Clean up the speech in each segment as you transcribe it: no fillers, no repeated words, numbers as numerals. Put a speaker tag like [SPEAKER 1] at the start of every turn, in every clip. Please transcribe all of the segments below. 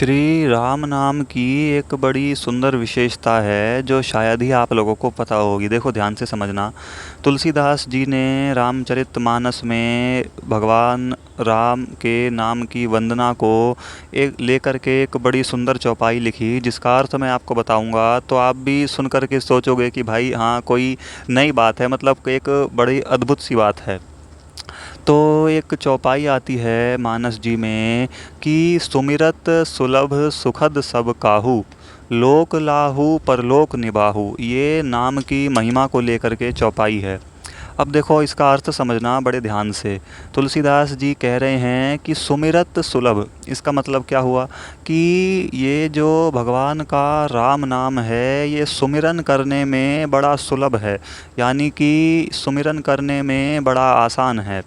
[SPEAKER 1] श्री राम नाम की एक बड़ी सुंदर विशेषता है जो शायद ही आप लोगों को पता होगी। देखो ध्यान से समझना। तुलसीदास जी ने रामचरितमानस में भगवान राम के नाम की वंदना को एक लेकर के एक बड़ी सुंदर चौपाई लिखी, जिसका अर्थ मैं आपको बताऊंगा तो आप भी सुन कर के सोचोगे कि भाई हाँ, कोई नई बात है, मतलब एक बड़ी अद्भुत सी बात है। तो एक चौपाई आती है मानस जी में कि सुमिरत सुलभ सुखद सब काहू, लोक लाहू परलोक निबाहू। ये नाम की महिमा को लेकर के चौपाई है। अब देखो इसका अर्थ समझना बड़े ध्यान से। तुलसीदास जी कह रहे हैं कि सुमिरत सुलभ, इसका मतलब क्या हुआ कि ये जो भगवान का राम नाम है ये सुमिरन करने में बड़ा सुलभ है, यानी कि सुमिरन करने में बड़ा आसान है।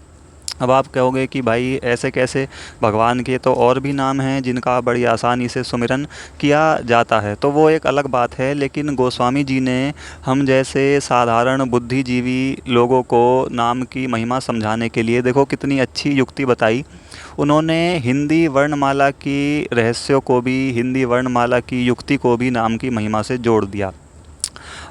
[SPEAKER 1] अब आप कहोगे कि भाई ऐसे कैसे, भगवान के तो और भी नाम हैं जिनका बड़ी आसानी से सुमिरन किया जाता है, तो वो एक अलग बात है। लेकिन गोस्वामी जी ने हम जैसे साधारण बुद्धिजीवी लोगों को नाम की महिमा समझाने के लिए देखो कितनी अच्छी युक्ति बताई। उन्होंने हिंदी वर्णमाला की रहस्यों को भी, हिंदी वर्णमाला की युक्ति को भी नाम की महिमा से जोड़ दिया।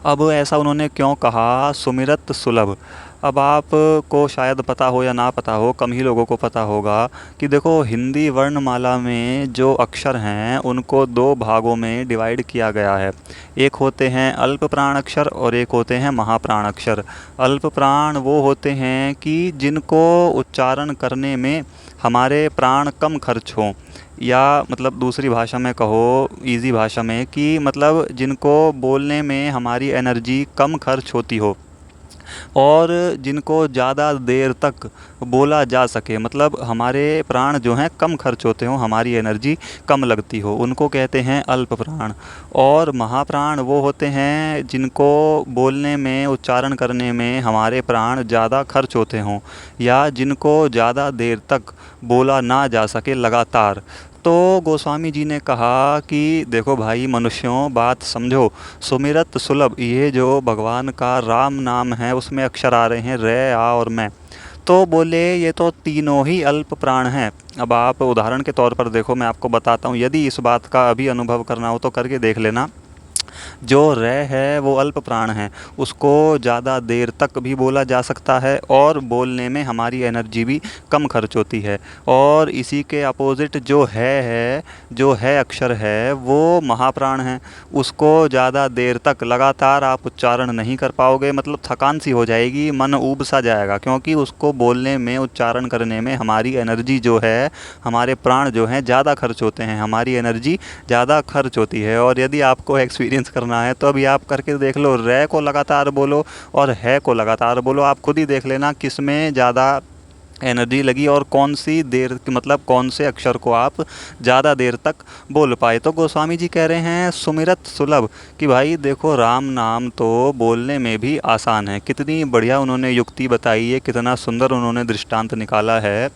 [SPEAKER 1] अब ऐसा उन्होंने क्यों कहा सुमिरत सुलभ। अब आप को शायद पता हो या ना पता हो, कम ही लोगों को पता होगा कि देखो हिंदी वर्णमाला में जो अक्षर हैं उनको दो भागों में डिवाइड किया गया है। एक होते हैं अल्प प्राण अक्षर और एक होते हैं महाप्राण अक्षर। अल्प प्राण वो होते हैं कि जिनको उच्चारण करने में हमारे प्राण कम खर्च हों, या मतलब दूसरी भाषा में कहो, इजी भाषा में, कि मतलब जिनको बोलने में हमारी एनर्जी कम खर्च होती हो और जिनको ज़्यादा देर तक बोला जा सके, मतलब हमारे प्राण जो हैं कम खर्च होते हों, हमारी एनर्जी कम लगती हो, उनको कहते हैं अल्प प्राण। और महाप्राण वो होते हैं जिनको बोलने में, उच्चारण करने में हमारे प्राण ज़्यादा खर्च होते हों, या जिनको ज़्यादा देर तक बोला ना जा सके लगातार। तो गोस्वामी जी ने कहा कि देखो भाई मनुष्यों, बात समझो। सुमिरत सुलभ, ये जो भगवान का राम नाम है उसमें अक्षर आ रहे हैं रे, आ और मैं। तो बोले ये तो तीनों ही अल्प प्राण हैं। अब आप उदाहरण के तौर पर देखो, मैं आपको बताता हूँ, यदि इस बात का अभी अनुभव करना हो तो करके देख लेना। जो रे है वो अल्प प्राण है, उसको ज़्यादा देर तक भी बोला जा सकता है और बोलने में हमारी एनर्जी भी कम खर्च होती है। और इसी के अपोजिट जो है, जो है अक्षर है वो महाप्राण है। उसको ज़्यादा देर तक लगातार आप उच्चारण नहीं कर पाओगे, मतलब थकान सी हो जाएगी, मन ऊब सा जाएगा, क्योंकि उसको बोलने में, उच्चारण करने में हमारी एनर्जी जो है, हमारे प्राण जो हैं ज़्यादा खर्च होते हैं, हमारी एनर्जी ज़्यादा खर्च होती है। और यदि आपको एक्सपीरियंस करना है तो अभी आप करके देख लो, रे को लगातार बोलो और है को लगातार बोलो, आप खुद ही देख लेना किस में ज़्यादा एनर्जी लगी और कौन सी देर, मतलब कौन से अक्षर को आप ज़्यादा देर तक बोल पाए। तो गोस्वामी जी कह रहे हैं सुमिरत सुलभ, कि भाई देखो राम नाम तो बोलने में भी आसान है। कितनी बढ़िया उन्होंने युक्ति बताई है, कितना सुंदर उन्होंने दृष्टांत निकाला है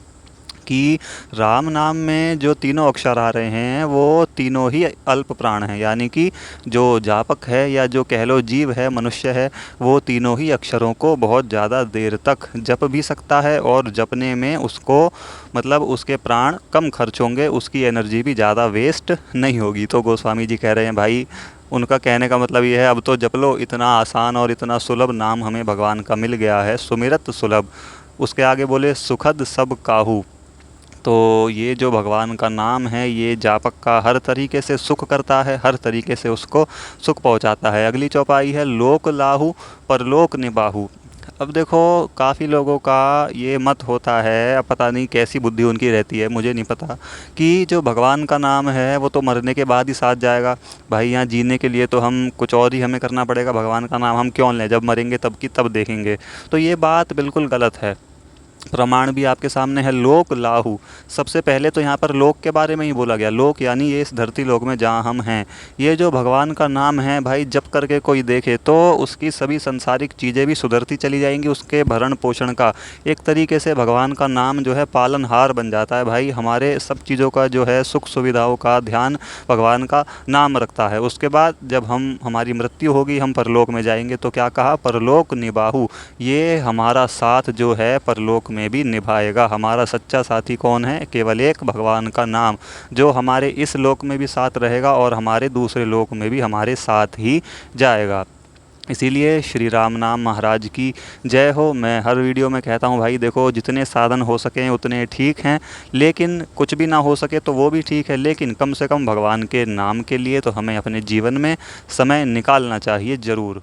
[SPEAKER 1] कि राम नाम में जो तीनों अक्षर आ रहे हैं वो तीनों ही अल्प प्राण हैं, यानी कि जो जापक है या जो कह लो जीव है, मनुष्य है, वो तीनों ही अक्षरों को बहुत ज़्यादा देर तक जप भी सकता है और जपने में उसको, मतलब उसके प्राण कम खर्च होंगे, उसकी एनर्जी भी ज़्यादा वेस्ट नहीं होगी। तो गोस्वामी जी कह रहे हैं भाई, उनका कहने का मतलब ये है अब तो जप लो, इतना आसान और इतना सुलभ नाम हमें भगवान का मिल गया है, सुमिरत सुलभ। उसके आगे बोले सुखद सब काहू। तो ये जो भगवान का नाम है ये जापक का हर तरीके से सुख करता है, हर तरीके से उसको सुख पहुंचाता है। अगली चौपाई है लोक लाहू परलोक निबाहू। अब देखो काफ़ी लोगों का ये मत होता है, अब पता नहीं कैसी बुद्धि उनकी रहती है, मुझे नहीं पता, कि जो भगवान का नाम है वो तो मरने के बाद ही साथ जाएगा। भाई यहाँ जीने के लिए तो हम कुछ और ही हमें करना पड़ेगा, भगवान का नाम हम क्यों लें, जब मरेंगे तब की तब देखेंगे। तो ये बात बिल्कुल गलत है। प्रमाण भी आपके सामने है, लोक लाहू। सबसे पहले तो यहाँ पर लोक के बारे में ही बोला गया, लोक यानी ये इस धरती लोक में जहाँ हम हैं। ये जो भगवान का नाम है भाई, जप करके कोई देखे तो उसकी सभी संसारिक चीज़ें भी सुधरती चली जाएंगी, उसके भरण पोषण का एक तरीके से भगवान का नाम जो है पालनहार बन जाता है। भाई हमारे सब चीज़ों का जो है, सुख सुविधाओं का ध्यान भगवान का नाम रखता है। उसके बाद जब हमारी मृत्यु होगी, हम परलोक में जाएंगे, तो क्या कहा, परलोक निबाहू, ये हमारा साथ जो है परलोक लोक में भी निभाएगा। हमारा सच्चा साथी कौन है? केवल एक, भगवान का नाम, जो हमारे इस लोक में भी साथ रहेगा और हमारे दूसरे लोक में भी हमारे साथ ही जाएगा। इसीलिए श्री राम नाम महाराज की जय हो। मैं हर वीडियो में कहता हूँ भाई देखो, जितने साधन हो सकें उतने ठीक हैं, लेकिन कुछ भी ना हो सके तो वो भी ठीक है, लेकिन कम से कम भगवान के नाम के लिए तो हमें अपने जीवन में समय निकालना चाहिए ज़रूर।